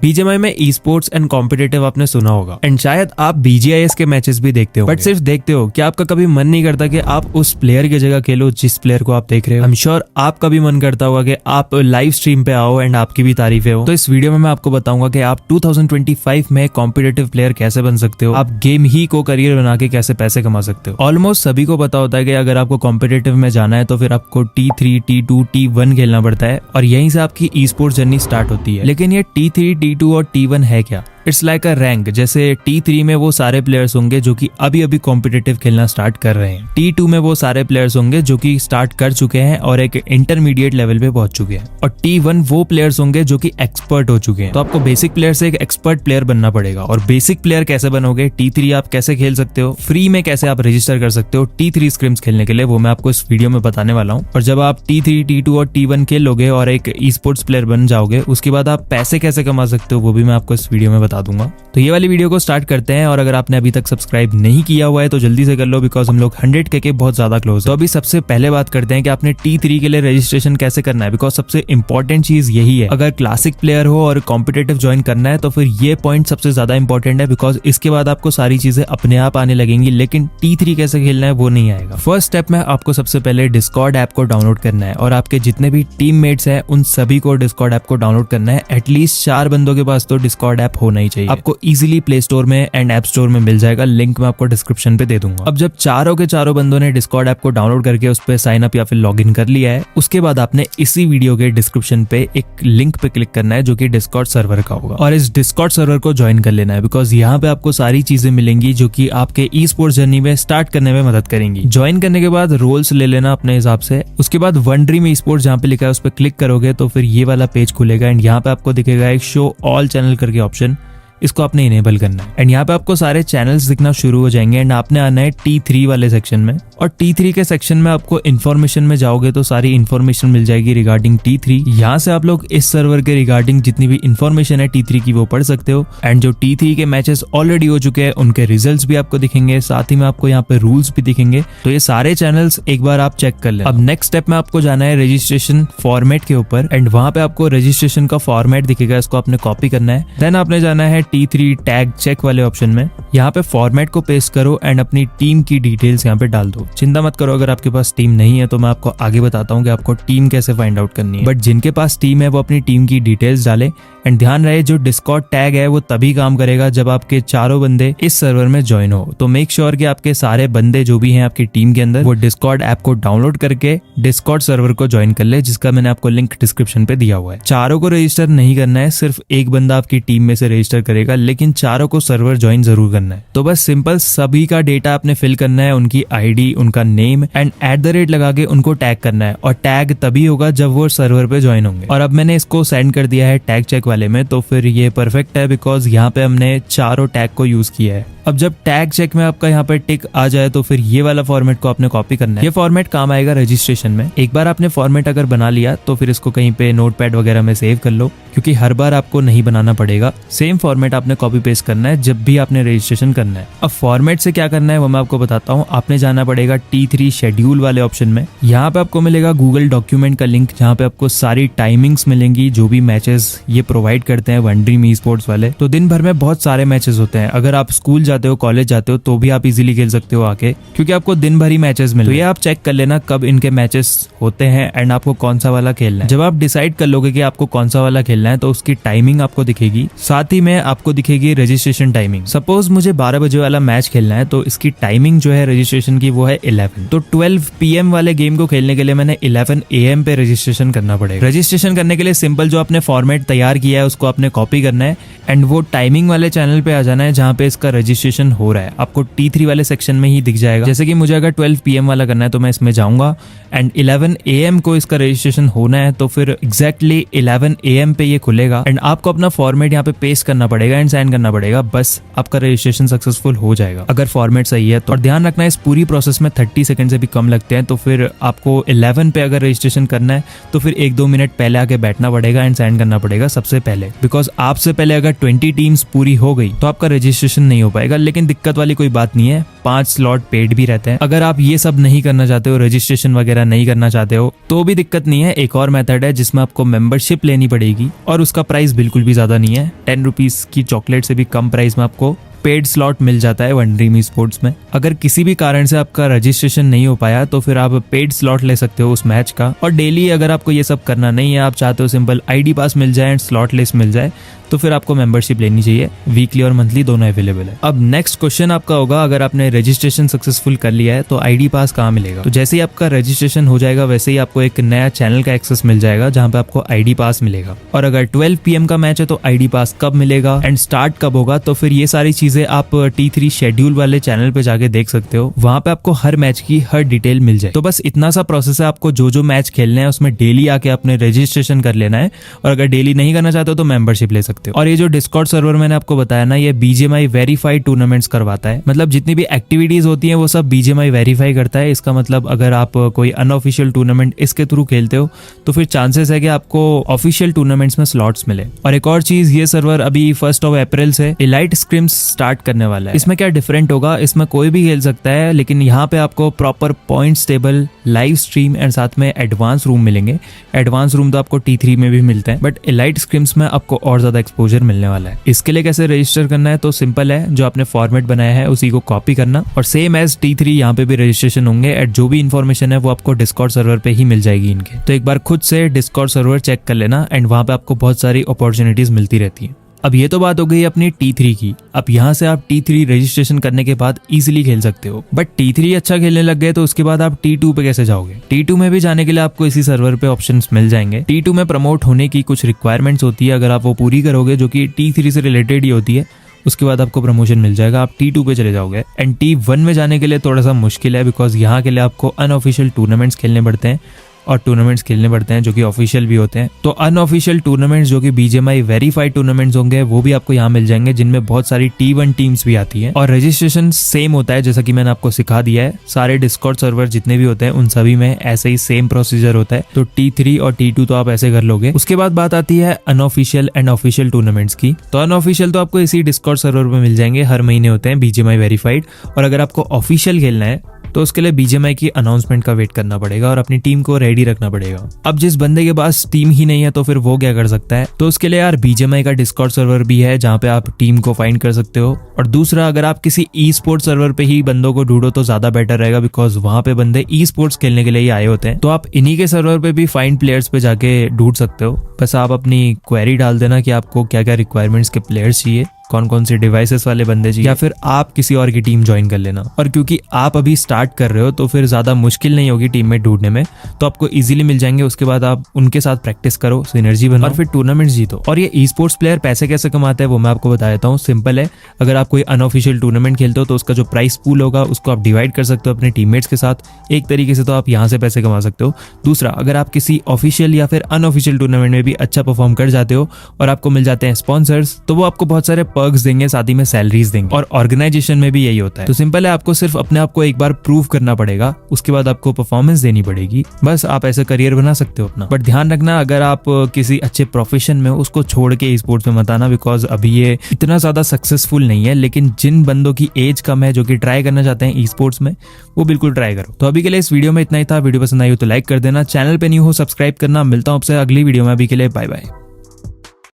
BGMI में e sports and competitive आपने सुना होगा एंड शायद आप बीजीआईएस के मैचेस भी देखते हो, बट सिर्फ देखते हो। क्या आपका कभी मन नहीं करता कि आप उस प्लेयर की जगह खेलो जिस प्लेयर को आप देख रहे हो? आई एम श्योर आपका भी मन करता होगा कि आप लाइव स्ट्रीम पे आओ एंड आपकी भी तारीफें हो। तो इस वीडियो में मैं आपको बताऊंगा कि आप 2025 में कॉम्पिटिटिव प्लेयर कैसे बन सकते हो, आप गेम ही को करियर बना के कैसे पैसे कमा सकते हो। ऑलमोस्ट सभी को पता होता है कि अगर आपको कॉम्पिटिटिव में जाना है तो फिर आपको T3, T2, T1 खेलना पड़ता है और यहीं से आपकी ई स्पोर्ट्स जर्नी स्टार्ट होती है। लेकिन ये T3, T2 और T1 है क्या? It's like a rank. जैसे T3 में वो सारे प्लेयर्स होंगे जो कि अभी अभी कॉम्पिटिटिव खेलना स्टार्ट कर रहे हैं। T2 में वो सारे प्लेयर्स होंगे जो कि स्टार्ट कर चुके हैं और एक इंटरमीडिएट लेवल पे पहुंच चुके हैं। और T1 वो प्लेयर्स होंगे जो कि एक्सपर्ट हो चुके हैं। तो आपको बेसिक प्लेयर से एक एक्सपर्ट प्लेयर बनना पड़ेगा। और बेसिक प्लेयर कैसे बनोगे? T3 आप कैसे खेल सकते हो, फ्री में कैसे आप रजिस्टर कर सकते हो T3 स्क्रिम्स खेलने के लिए, वो मैं आपको इस वीडियो में बताने वाला हूँ। और जब आप T3, T2 और T1 खेलोगे और एक ई स्पोर्ट्स प्लेयर बन जाओगे, उसके बाद आप पैसे कैसे कमा सकते हो वो भी मैं आपको इस वीडियो में बता दूंगा। तो ये वाली वीडियो को स्टार्ट करते हैं। और अगर आपने अभी तक सब्सक्राइब नहीं किया हुआ है तो जल्दी से कर लो, बिकॉज हम लोग 100K के बहुत ज्यादा क्लोज। तो अभी सबसे पहले बात करते हैं कि आपने T3 के लिए रजिस्ट्रेशन कैसे करना है, बिकॉज सबसे इंपॉर्टेंट चीज यही है। अगर क्लासिक प्लेयर हो और कॉम्पिटिटिव ज्वाइन करना है तो फिर ये पॉइंट सबसे ज्यादा इंपॉर्टेंट है, बिकॉज इसके बाद आपको सारी चीजें अपने आप आने लगेंगी। लेकिन T3 कैसे खेलना है वो नहीं आएगा। फर्स्ट स्टेप में आपको सबसे पहले डिस्कॉर्ड ऐप को डाउनलोड करना है और आपके जितने भी टीममेट्स हैं उन सभी को डिस्कॉर्ड ऐप को डाउनलोड करना है। एटलीस्ट 4 बंदों के पास तो डिस्कॉर्ड ऐप होना ही चाहिए। आपको इजीली प्ले स्टोर में एंड ऐप स्टोर में मिल जाएगा, लिंक मैं आपको डिस्क्रिप्शन पे दे दूंगा। अब जब चारों के चारों बंदों ने डिस्कॉर्ड ऐप को डाउनलोड करके उस पे साइन अप या फिर लॉग इन कर लिया है, उसके बाद आपने इसी वीडियो के डिस्क्रिप्शन पे एक लिंक पे क्लिक करना है जो कि डिस्कॉर्ड सर्वर का होगा और इस डिस्कॉर्ड सर्वर को ज्वाइन कर लेना है, बिकॉज यहाँ पे आपको सारी चीजें मिलेंगी जो कि आपके ई स्पोर्ट्स जर्नी में स्टार्ट करने में मदद करेंगी। ज्वाइन करने के बाद रोल्स ले लेना अपने हिसाब से। उसके बाद वन ड्रीम ई स्पोर्ट्स जहाँ पे लिखा है उस पर क्लिक करोगे तो फिर ये वाला पेज खुलेगा एंड यहाँ पे आपको दिखेगा एक शो ऑल चैनल करके ऑप्शन, इसको आपने इनेबल करना है एंड यहाँ पे आपको सारे चैनल्स दिखना शुरू हो जाएंगे एंड आपने आना है T3 वाले सेक्शन में। और T3 के सेक्शन में आपको इन्फॉर्मेशन में जाओगे तो सारी इन्फॉर्मेशन मिल जाएगी रिगार्डिंग T3। यहाँ से आप लोग इस सर्वर के रिगार्डिंग जितनी भी इन्फॉर्मेशन है T3 की वो पढ़ सकते हो एंड जो T3 के मैचेस ऑलरेडी हो चुके हैं उनके रिजल्ट्स भी आपको दिखेंगे, साथ ही में आपको यहाँ पे रूल्स भी दिखेंगे। तो ये सारे चैनल्स एक बार आप चेक कर लेना। अब नेक्स्ट स्टेप में आपको जाना है रजिस्ट्रेशन फॉर्मेट के ऊपर एंड वहां पे आपको रजिस्ट्रेशन का फॉर्मेट दिखेगा, इसको आपने कॉपी करना है। देन आपने जाना है T3 टैग चेक वाले ऑप्शन में, यहाँ पे फॉर्मेट को पेस्ट करो एंड अपनी टीम की डिटेल्स यहाँ पे डाल दो। चिंता मत करो अगर आपके पास टीम नहीं है तो मैं आपको आगे बताता हूँ कि आपको टीम कैसे फाइंड आउट करनी है, बट जिनके पास टीम है वो अपनी टीम की डिटेल्स डाले। एंड ध्यान रहे जो डिस्कॉर्ड टैग है वो तभी काम करेगा जब आपके चारों बंदे इस सर्वर में ज्वाइन हो। तो मेक श्योर कि आपके सारे बंदे जो भी हैं आपकी टीम के अंदर वो डिस्कॉर्ड ऐप को डाउनलोड करके डिस्कॉर्ड सर्वर को ज्वाइन कर ले, जिसका मैंने आपको लिंक डिस्क्रिप्शन पे दिया हुआ है। चारों को रजिस्टर नहीं करना है, सिर्फ एक बंदा आपकी टीम में से रजिस्टर करेगा, लेकिन चारों को सर्वर ज्वाइन जरूर करना है। तो बस सिंपल सभी का डेटा आपने फिल करना है, उनकी ID, उनका नेम एंड @ लगा के उनको टैग करना है। और टैग तभी होगा जब वो सर्वर पे ज्वाइन होंगे। और अब मैंने इसको सेंड कर दिया है टैग चेक वाले में, तो फिर ये परफेक्ट है बिकॉज यहाँ पे हमने चारों टैग को यूज किया है। अब जब टैग चेक में आपका यहाँ पे टिक आ जाए तो फिर ये वाला फॉर्मेट को आपने कॉपी करना है। ये फॉर्मेट काम आएगा रजिस्ट्रेशन में। एक बार आपने फॉर्मेट अगर बना लिया तो फिर इसको कहीं पे नोटपैड वगैरह में सेव कर लो, क्योंकि हर बार आपको नहीं बनाना पड़ेगा। सेम फॉर्मेट आपने कॉपी पेस्ट करना है जब भी आपने रजिस्ट्रेशन करना है। अब फॉर्मेट से क्या करना है वो मैं आपको बताता हूँ। आपने जाना पड़ेगा T3 शेड्यूल वाले ऑप्शन में। यहाँ पे आपको मिलेगा गूगल डॉक्यूमेंट का लिंक, जहाँ पे आपको सारी टाइमिंग्स मिलेंगी जो भी मैचेस ये प्रोवाइड करते हैं वन ड्रीम ई स्पोर्ट्स वाले। तो दिन भर में बहुत सारे मैचेस होते हैं। अगर आप स्कूल जाते हो, कॉलेज जाते हो तो भी आप इजीली खेल सकते हो आके, क्योंकि आपको दिन भर ही मैचेस मिले। तो ये आप चेक कर लेना कब इनके मैचेस होते हैं एंड आपको कौन सा वाला खेलना है। जब आप डिसाइड कर लोगे कि आपको कौन सा वाला खेलना है तो उसकी टाइमिंग आपको दिखेगी, साथ ही में आपको दिखेगी रजिस्ट्रेशन टाइमिंग। सपोज मुझे 12 बजे वाला मैच खेलना है तो इसकी टाइमिंग जो है रजिस्ट्रेशन की वो है 11। तो 12 PM वाले गेम को खेलने के लिए मैंने 11 AM पे रजिस्ट्रेशन करना पड़ेगा। रजिस्ट्रेशन करने के लिए सिंपल जो आपने फॉर्मेट तैयार किया है उसको आपने कॉपी करना है एंड वो टाइमिंग वाले चैनल पे आ जाना है जहाँ पे इसका रजिस्ट्रेशन हो रहा है। आपको T3 वाले सेक्शन में ही दिख जाएगा। जैसे कि मुझे अगर 12 PM वाला करना है तो मैं इसमें जाऊंगा एंड 11 AM को इसका रजिस्ट्रेशन होना है, तो फिर एग्जैक्टली 11 AM पे ये खुलेगा एंड आपको अपना फॉर्मेट यहाँ पे पेस्ट करना पड़ेगा एंड साइन करना पड़ेगा। बस आपका रजिस्ट्रेशन सक्सेसफुल हो जाएगा अगर फॉर्मेट सही है तो। और ध्यान रखना इस पूरी प्रोसेस में 30 सेकंड से भी कम लगते हैं। तो फिर आपको 11 पे अगर रजिस्ट्रेशन करना है तो फिर 1-2 मिनट पहले आके बैठना पड़ेगा एंड साइन करना पड़ेगा सबसे पहले, बिकॉज आपसे पहले अगर 20 टीम्स पूरी हो गई तो आपका रजिस्ट्रेशन नहीं हो पाएगा, लेकिन दिक्कत वाली कोई बात नहीं है, 5 स्लॉट पेड भी रहते हैं। अगर आप ये सब नहीं करना चाहते हो, रजिस्ट्रेशन वगैरह नहीं करना चाहते हो, तो भी दिक्कत नहीं है। एक और मेथड है जिसमें आपको मेंबरशिप लेनी पड़ेगी और उसका प्राइस बिल्कुल भी ज्यादा नहीं है। 10 रुपीज की चॉकलेट से भी कम प्राइस में आपको पेड स्लॉट मिल जाता है वन ड्रीम स्पोर्ट्स में। अगर किसी भी कारण से आपका रजिस्ट्रेशन नहीं हो पाया तो फिर आप पेड स्लॉट ले सकते हो उस मैच का। और डेली अगर आपको ये सब करना नहीं है, आप चाहते हो सिंपल आईडी पास मिल जाए एंड स्लॉट लिस्ट मिल जाए, तो फिर आपको मेंबरशिप लेनी चाहिए। वीकली और मंथली दोनों अवेलेबल है। अब नेक्स्ट क्वेश्चन आपका होगा, अगर आपने रजिस्ट्रेशन सक्सेसफुल कर लिया है तो आईडी पास कहाँ मिलेगा? तो जैसे ही आपका रजिस्ट्रेशन हो जाएगा वैसे ही आपको एक नया चैनल का एक्सेस मिल जाएगा जहाँ पे आपको आईडी पास मिलेगा। और अगर 12 PM का मैच है तो आईडी पास कब मिलेगा एंड स्टार्ट कब होगा, तो फिर ये सारी चीजें आप T3 शेड्यूल वाले चैनल पे जाके देख सकते हो। वहां पे आपको हर मैच की हर डिटेल मिल जाए। तो बस इतना सा प्रोसेस है, आपको जो जो मैच खेलने हैं उसमें डेली आके अपने रजिस्ट्रेशन कर लेना है। और अगर डेली नहीं करना चाहते हो तो मेंबरशिप ले सकते हो। और ये जो डिस्कॉर्ड सर्वर मैंने आपको बताया ना, ये BGMI वेरीफाइड टूर्नामेंट्स करवाता है। मतलब जितनी भी एक्टिविटीज होती हैं वो सब BGMI वेरीफाई करता है। इसका मतलब अगर आप कोई अनऑफिशियल टूर्नामेंट इसके थ्रू खेलते हो तो फिर चांसेस है कि आपको ऑफिशियल टूर्नामेंट्स में स्लॉट्स मिले। और एक और चीज, ये सर्वर अभी 1 अप्रैल से इलाइट स्क्रिम्स स्टार्ट करने वाला है। इसमें क्या डिफरेंट होगा, इसमें कोई भी खेल सकता है, लेकिन यहाँ पे आपको proper points table, live stream and साथ में एडवांस रूम मिलेंगे। एडवांस रूम तो आपको T3 में भी मिलते हैं, बट इलाइट स्क्रिम्स में आपको और ज्यादा एक्सपोजर मिलने वाला है। इसके लिए कैसे रजिस्टर करना है, तो सिंपल है, जो आपने फॉर्मेट बनाया है उसी को कॉपी करना और सेम एज T3 यहाँ पे भी रजिस्ट्रेशन होंगे। एंड जो भी इन्फॉर्मेशन है वो आपको डिस्कॉर्ड सर्वर पे ही मिल जाएगी इनके। तो एक बार खुद से डिस्कॉर्ड सर्वर चेक कर लेना एंड वहां पे आपको बहुत सारी अपॉर्चुनिटीज मिलती रहती है। अब ये तो बात हो गई अपनी T3 की। अब यहाँ से आप T3 रजिस्ट्रेशन करने के बाद इजीली खेल सकते हो। बट T3 अच्छा खेलने लग गए तो उसके बाद आप T2 पे कैसे जाओगे? T2 में भी जाने के लिए आपको इसी सर्वर पे ऑप्शंस मिल जाएंगे। T2 में प्रमोट होने की कुछ रिक्वायरमेंट्स होती है, अगर आप वो पूरी करोगे जो कि T3 से रिलेटेड ही होती है, उसके बाद आपको प्रमोशन मिल जाएगा, आप T2 पे चले जाओगे। एंड T1 में जाने के लिए थोड़ा सा मुश्किल है, बिकॉज यहाँ के लिए आपको अनऑफिशियल टूर्नामेंट्स खेलने पड़ते हैं और टूर्नामेंट्स खेलने पड़ते हैं जो कि ऑफिशियल भी होते हैं। तो अनऑफिशियल टूर्नामेंट्स जो कि BGMI वेरीफाइड टूर्नामेंट्स होंगे वो भी आपको यहाँ मिल जाएंगे, जिनमें बहुत सारी T1 टीम्स भी आती हैं। और रजिस्ट्रेशन सेम होता है जैसा कि मैंने आपको सिखा दिया है। सारे डिस्कॉर्ड सर्वर जितने भी होते हैं उन सभी में ऐसे ही सेम प्रोसीजर होता है। तो T3 और T2 तो आप ऐसे कर लोगे। उसके बाद बात आती है अनऑफिशियल एंड ऑफिशियल टूर्नामेंट्स की। तो अनऑफिशियल तो आपको इसी डिस्कॉर्ड सर्वर में मिल जाएंगे, हर महीने होते हैं BGMI वेरीफाइड। और अगर आपको ऑफिशियल खेलना है तो उसके लिए BGMI की अनाउंसमेंट का वेट करना पड़ेगा और अपनी टीम को रेडी रखना पड़ेगा। अब जिस बंदे के पास टीम ही नहीं है तो फिर वो क्या कर सकता है? तो उसके लिए यार BGMI का डिस्कॉर्ड सर्वर भी है जहाँ पे आप टीम को फाइंड कर सकते हो। और दूसरा, अगर आप किसी ई स्पोर्ट्स सर्वर पे ही बंदों को ढूंढो तो ज्यादा बेटर रहेगा, बिकॉज वहां पे बंदे ई स्पोर्ट्स खेलने के लिए ही आए होते हैं। तो आप इन्हीं के सर्वर पे भी फाइंड प्लेयर्स पे जाके ढूंढ सकते हो। बस आप अपनी क्वेरी डाल देना कि आपको क्या क्या रिक्वायरमेंट्स के प्लेयर्स चाहिए, कौन कौन से डिवाइसेस वाले बंदे चाहिए, या फिर आप किसी और की टीम ज्वाइन कर लेना। और क्योंकि आप अभी स्टार्ट कर रहे हो तो फिर ज्यादा मुश्किल नहीं होगी टीममेट ढूंढने में, तो आपको इजीली मिल जाएंगे। उसके बाद आप उनके साथ प्रैक्टिस करो, सिनर्जी बनाओ और फिर टूर्नामेंट्स जीतो। और ये ई स्पोर्ट्स प्लेयर पैसे कैसे कमाते हैं वो मैं आपको बता देता हूँ। सिंपल है, अगर आप कोई अनऑफिशियल टूर्नामेंट खेलते हो तो उसका जो प्राइस पूल होगा उसको आप डिवाइड कर सकते हो अपने टीममेट्स के साथ। एक तरीके से तो आप यहाँ से पैसे कमा सकते हो। दूसरा, अगर आप किसी ऑफिशियल या फिर अनऑफिशियल टूर्नामेंट में भी अच्छा परफॉर्म कर जाते हो और आपको मिल जाते हैं स्पॉन्सर्स, तो वो आपको बहुत सारे पर्क्स देंगे, साथ ही में सैलरीज देंगे। और ऑर्गेनाइजेशन में भी यही होता है। तो सिंपल है, आपको सिर्फ अपने आप को एक बार प्रूव करना पड़ेगा, उसके बाद आपको परफॉर्मेंस देनी पड़ेगी। बस आप ऐसे करियर बना सकते हो अपना। बट ध्यान रखना, अगर आप किसी अच्छे प्रोफेशन में हो उसको छोड़ के स्पोर्ट्स में मत आना, बिकॉज अभी ये इतना ज्यादा सक्सेसफुल नहीं है। लेकिन जिन बंदों की एज कम है जो कि ट्राई करना चाहते हैं ई स्पोर्ट्स में, वो बिल्कुल ट्राई करो। तो अभी के लिए इस वीडियो में इतना ही था। वीडियो पसंद आई हो तो लाइक कर देना, चैनल पे न्यू हो सब्सक्राइब करना। मिलता हूं आपसे अगली वीडियो में, अभी के लिए बाय बाय।